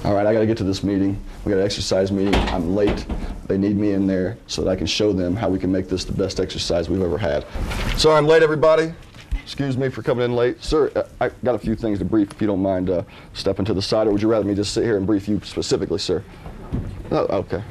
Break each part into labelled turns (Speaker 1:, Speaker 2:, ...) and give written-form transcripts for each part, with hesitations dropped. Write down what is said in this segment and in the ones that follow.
Speaker 1: All right, I got to get to this meeting. We got an exercise meeting. I'm late. They need me in there so that I can show them how we can make this the best exercise we've ever had. Sorry I'm late, everybody. Excuse me for coming in late. Sir, I got a few things to brief, if you don't mind stepping to the side, or would you rather me just sit here and brief you specifically, sir? Oh, okay.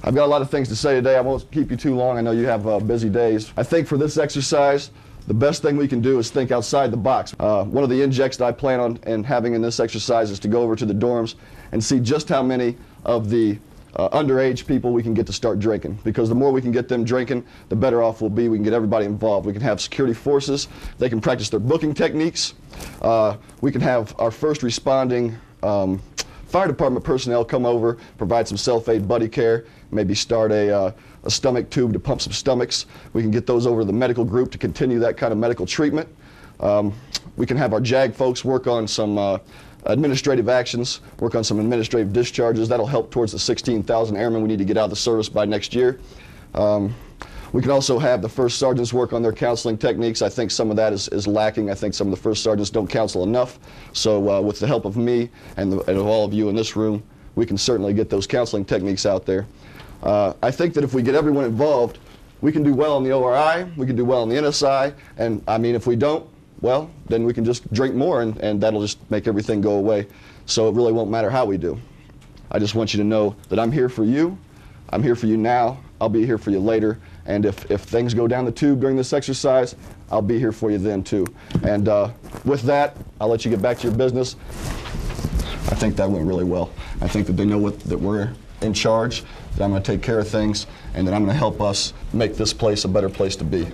Speaker 1: I've got a lot of things to say today. I won't keep you too long. I know you have busy days. I think for this exercise, the best thing we can do is think outside the box. One of the injects that I plan on having in this exercise is to go over to the dorms and see just how many of the underage people we can get to start drinking, because the more we can get them drinking, the better off we'll be. We can get everybody involved. We can have security forces. They can practice their booking techniques. We can have our first responding fire department personnel come over, provide some self-aid buddy care, maybe start a stomach tube to pump some stomachs. We can get those over to the medical group to continue that kind of medical treatment. We can have our JAG folks work on some administrative actions, work on some administrative discharges. That'll help towards the 16,000 airmen we need to get out of the service by next year. We can also have the first sergeants work on their counseling techniques. I think some of that is lacking. I think some of the first sergeants don't counsel enough. So with the help of me and of all of you in this room, we can certainly get those counseling techniques out there. I think that if we get everyone involved, we can do well in the ORI, we can do well in the NSI, and I mean, if we don't, well, then we can just drink more and that'll just make everything go away. So it really won't matter how we do. I just want you to know that I'm here for you. I'm here for you now. I'll be here for you later. And if things go down the tube during this exercise, I'll be here for you then too. And with that, I'll let you get back to your business. I think that went really well. I think that they know that we're in charge, that I'm going to take care of things, and that I'm going to help us make this place a better place to be.